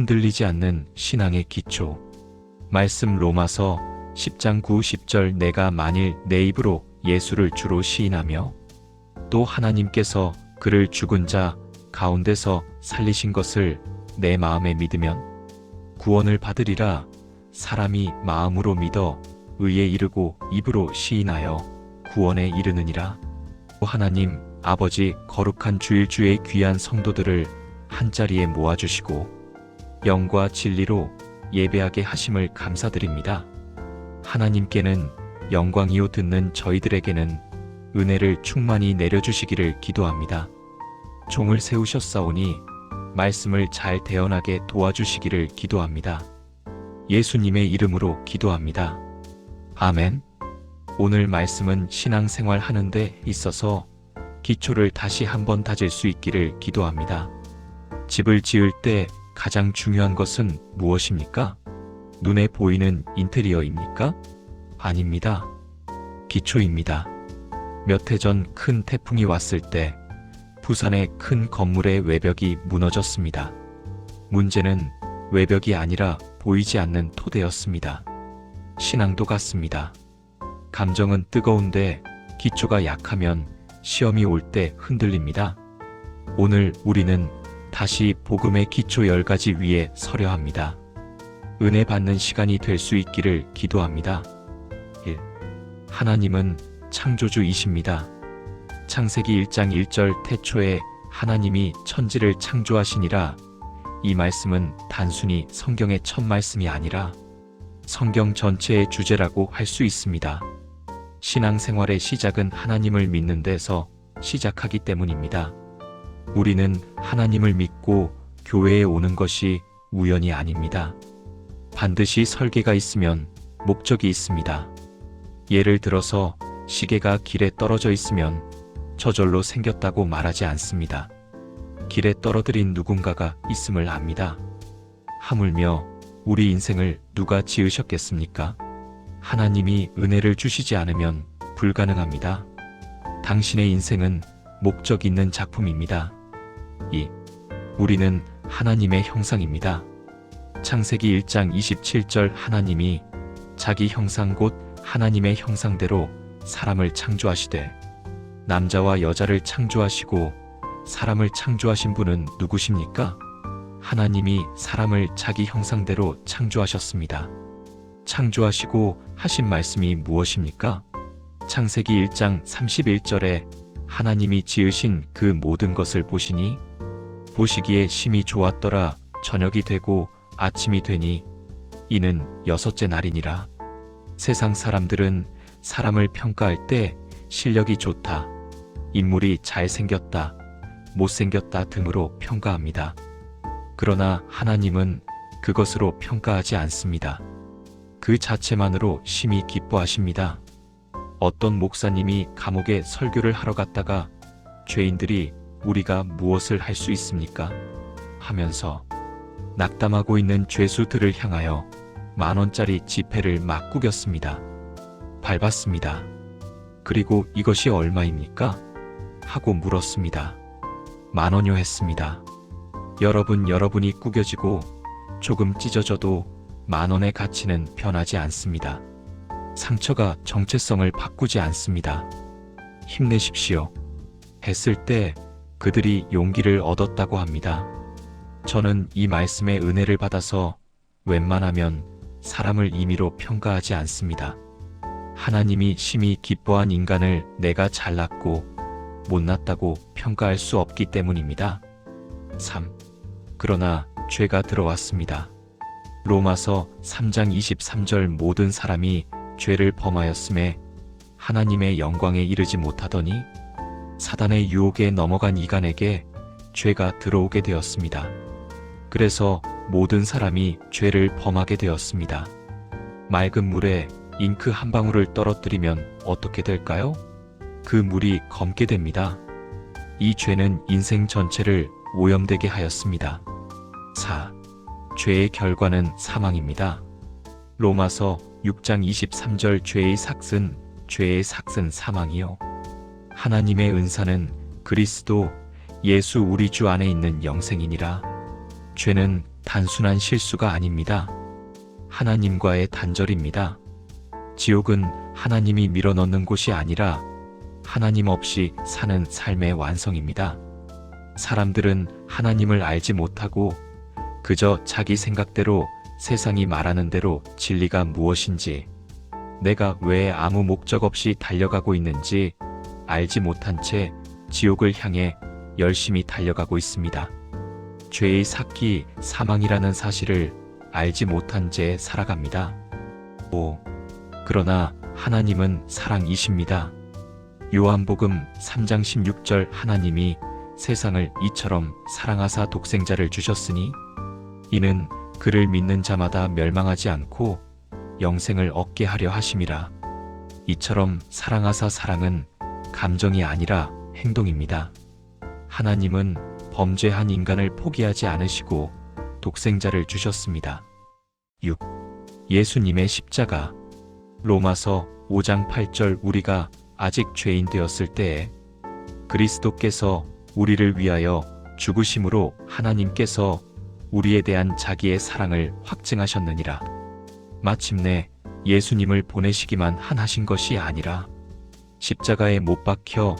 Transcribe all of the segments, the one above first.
흔들리지 않는 신앙의 기초. 말씀 로마서 10장 9, 10절 내가 만일 내 입으로 예수를 주로 시인하며 또 하나님께서 그를 죽은 자 가운데서 살리신 것을 내 마음에 믿으면 구원을 받으리라. 사람이 마음으로 믿어 의에 이르고 입으로 시인하여 구원에 이르느니라. 하나님 아버지 거룩한 주일주의 귀한 성도들을 한자리에 모아주시고 영과 진리로 예배하게 하심을 감사드립니다. 하나님께는 영광이요 듣는 저희들에게는 은혜를 충만히 내려주시기를 기도합니다. 종을 세우셨사오니 말씀을 잘 대언하게 도와주시기를 기도합니다. 예수님의 이름으로 기도합니다. 아멘. 오늘 말씀은 신앙생활 하는 데 있어서 기초를 다시 한번 다질 수 있기를 기도합니다. 집을 지을 때 가장 중요한 것은 무엇입니까? 눈에 보이는 인테리어입니까? 아닙니다. 기초입니다. 몇 해 전 큰 태풍이 왔을 때 부산의 큰 건물의 외벽이 무너졌습니다. 문제는 외벽이 아니라 보이지 않는 토대였습니다. 신앙도 같습니다. 감정은 뜨거운데 기초가 약하면 시험이 올 때 흔들립니다. 오늘 우리는 다시 복음의 기초 10가지 위에 서려 합니다. 은혜 받는 시간이 될 수 있기를 기도합니다. 1. 하나님은 창조주이십니다. 창세기 1장 1절 태초에 하나님이 천지를 창조하시니라. 이 말씀은 단순히 성경의 첫 말씀이 아니라 성경 전체의 주제라고 할 수 있습니다. 신앙생활의 시작은 하나님을 믿는 데서 시작하기 때문입니다. 우리는 하나님을 믿고 교회에 오는 것이 우연이 아닙니다. 반드시 설계가 있으면 목적이 있습니다. 예를 들어서 시계가 길에 떨어져 있으면 저절로 생겼다고 말하지 않습니다. 길에 떨어뜨린 누군가가 있음을 압니다. 하물며 우리 인생을 누가 지으셨겠습니까? 하나님이 은혜를 주시지 않으면 불가능합니다. 당신의 인생은 목적 있는 작품입니다. 2. 우리는 하나님의 형상입니다. 창세기 1장 27절 하나님이 자기 형상 곧 하나님의 형상대로 사람을 창조하시되 남자와 여자를 창조하시고 사람을 창조하신 분은 누구십니까? 하나님이 사람을 자기 형상대로 창조하셨습니다. 창조하시고 하신 말씀이 무엇입니까? 창세기 1장 31절에 하나님이 지으신 그 모든 것을 보시니 보시기에 심히 좋았더라. 저녁이 되고 아침이 되니 이는 여섯째 날이니라. 세상 사람들은 사람을 평가할 때 실력이 좋다, 인물이 잘생겼다, 못생겼다 등으로 평가합니다. 그러나 하나님은 그것으로 평가하지 않습니다. 그 자체만으로 심히 기뻐하십니다. 어떤 목사님이 감옥에 설교를 하러 갔다가 죄인들이 우리가 무엇을 할 수 있습니까? 하면서 낙담하고 있는 죄수들을 향하여 10,000원짜리 지폐를 막 구겼습니다. 밟았습니다. 그리고 이것이 얼마입니까? 하고 물었습니다. 10,000원요 했습니다. 여러분이 구겨지고 조금 찢어져도 10,000원의 가치는 변하지 않습니다. 상처가 정체성을 바꾸지 않습니다. 힘내십시오. 했을 때 그들이 용기를 얻었다고 합니다. 저는 이 말씀의 은혜를 받아서 웬만하면 사람을 임의로 평가하지 않습니다. 하나님이 심히 기뻐한 인간을 내가 잘났고 못났다고 평가할 수 없기 때문입니다. 3. 그러나 죄가 들어왔습니다. 로마서 3장 23절 모든 사람이 죄를 범하였음에 하나님의 영광에 이르지 못하더니 사단의 유혹에 넘어간 이간에게 죄가 들어오게 되었습니다. 그래서 모든 사람이 죄를 범하게 되었습니다. 맑은 물에 잉크 한 방울을 떨어뜨리면 어떻게 될까요? 그 물이 검게 됩니다. 이 죄는 인생 전체를 오염되게 하였습니다. 4. 죄의 결과는 사망입니다. 로마서 6장 23절 죄의 삭은 사망이요. 하나님의 은사는 그리스도 예수 우리 주 안에 있는 영생이니라. 죄는 단순한 실수가 아닙니다. 하나님과의 단절입니다. 지옥은 하나님이 밀어넣는 곳이 아니라 하나님 없이 사는 삶의 완성입니다. 사람들은 하나님을 알지 못하고 그저 자기 생각대로 세상이 말하는 대로 진리가 무엇인지, 내가 왜 아무 목적 없이 달려가고 있는지 알지 못한 채 지옥을 향해 열심히 달려가고 있습니다. 죄의 삭기 사망이라는 사실을 알지 못한 채 살아갑니다. 그러나 하나님은 사랑이십니다. 요한복음 3장 16절 하나님이 세상을 이처럼 사랑하사 독생자를 주셨으니 이는 그를 믿는 자마다 멸망하지 않고 영생을 얻게 하려 하심이라. 이처럼 사랑하사 사랑은 감정이 아니라 행동입니다. 하나님은 범죄한 인간을 포기하지 않으시고 독생자를 주셨습니다. 6. 예수님의 십자가. 로마서 5장 8절 우리가 아직 죄인 되었을 때에 그리스도께서 우리를 위하여 죽으심으로 하나님께서 우리에 대한 자기의 사랑을 확증하셨느니라. 마침내 예수님을 보내시기만 하신 것이 아니라 십자가에 못 박혀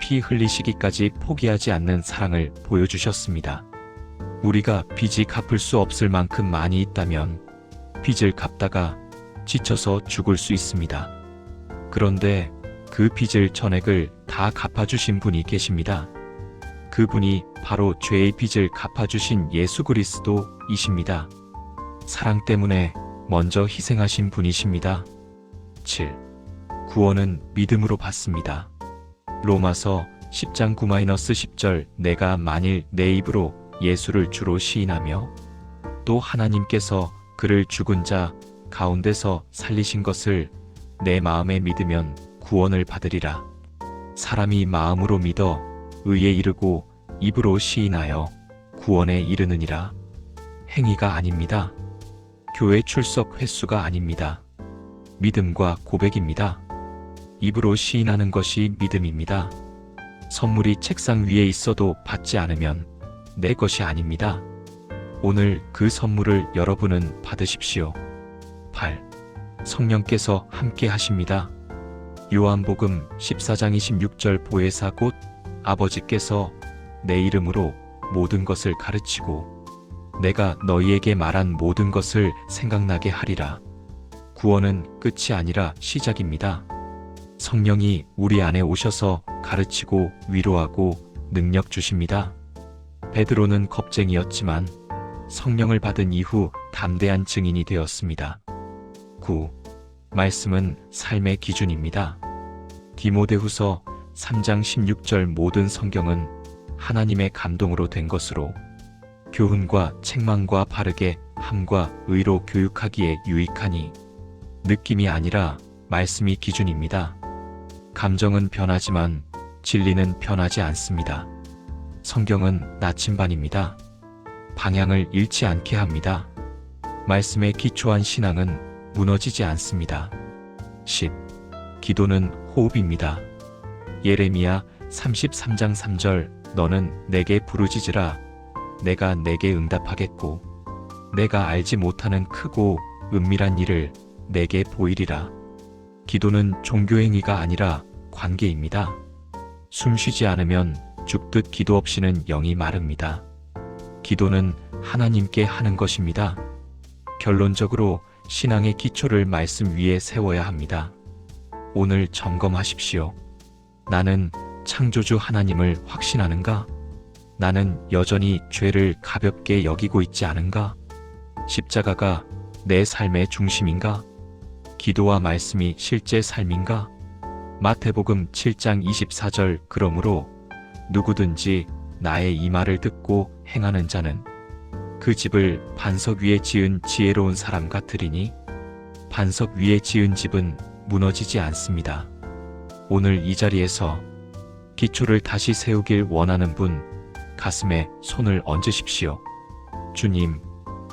피 흘리시기까지 포기하지 않는 사랑을 보여주셨습니다. 우리가 빚이 갚을 수 없을 만큼 많이 있다면 빚을 갚다가 지쳐서 죽을 수 있습니다. 그런데 그 빚을 전액을 다 갚아주신 분이 계십니다. 그분이 바로 죄의 빚을 갚아주신 예수 그리스도이십니다. 사랑 때문에 먼저 희생하신 분이십니다. 7. 구원은 믿음으로 받습니다. 로마서 10장 9-10절 내가 만일 내 입으로 예수를 주로 시인하며 또 하나님께서 그를 죽은 자 가운데서 살리신 것을 내 마음에 믿으면 구원을 받으리라. 사람이 마음으로 믿어 의에 이르고 입으로 시인하여 구원에 이르느니라. 행위가 아닙니다. 교회 출석 횟수가 아닙니다. 믿음과 고백입니다. 입으로 시인하는 것이 믿음입니다. 선물이 책상 위에 있어도 받지 않으면 내 것이 아닙니다. 오늘 그 선물을 여러분은 받으십시오. 8. 성령께서 함께 하십니다. 요한복음 14장 26절 보혜사 곧 아버지께서 내 이름으로 모든 것을 가르치고 내가 너희에게 말한 모든 것을 생각나게 하리라. 구원은 끝이 아니라 시작입니다. 성령이 우리 안에 오셔서 가르치고 위로하고 능력 주십니다. 베드로는 겁쟁이였지만 성령을 받은 이후 담대한 증인이 되었습니다. 9. 말씀은 삶의 기준입니다. 디모데후서 3장 16절 모든 성경은 하나님의 감동으로 된 것으로 교훈과 책망과 바르게 함과 의로 교육하기에 유익하니 느낌이 아니라 말씀이 기준입니다. 감정은 변하지만 진리는 변하지 않습니다. 성경은 나침반입니다. 방향을 잃지 않게 합니다. 말씀에 기초한 신앙은 무너지지 않습니다. 10. 기도는 호흡입니다. 예레미야 33장 3절 너는 내게 부르짖으라 내가 내게 응답하겠고 내가 알지 못하는 크고 은밀한 일을 내게 보이리라. 기도는 종교행위가 아니라 관계입니다. 숨 쉬지 않으면 죽듯 기도 없이는 영이 마릅니다. 기도는 하나님께 하는 것입니다. 결론적으로 신앙의 기초를 말씀 위에 세워야 합니다. 오늘 점검하십시오. 나는 창조주 하나님을 확신하는가? 나는 여전히 죄를 가볍게 여기고 있지 않은가? 십자가가 내 삶의 중심인가? 기도와 말씀이 실제 삶인가? 마태복음 7장 24절 그러므로 누구든지 나의 이 말을 듣고 행하는 자는 그 집을 반석 위에 지은 지혜로운 사람 같으리니 반석 위에 지은 집은 무너지지 않습니다. 오늘 이 자리에서 기초를 다시 세우길 원하는 분 가슴에 손을 얹으십시오. 주님,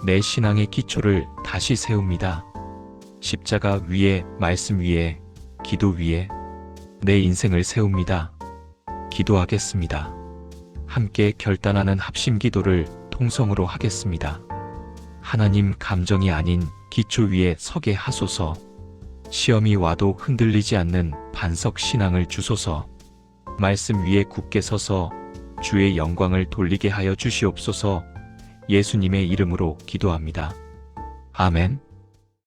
내 신앙의 기초를 다시 세웁니다. 십자가 위에, 말씀 위에, 기도 위에 내 인생을 세웁니다. 기도하겠습니다. 함께 결단하는 합심 기도를 통성으로 하겠습니다. 하나님 감정이 아닌 기초 위에 서게 하소서. 시험이 와도 흔들리지 않는 반석 신앙을 주소서. 말씀 위에 굳게 서서 주의 영광을 돌리게 하여 주시옵소서. 예수님의 이름으로 기도합니다. 아멘.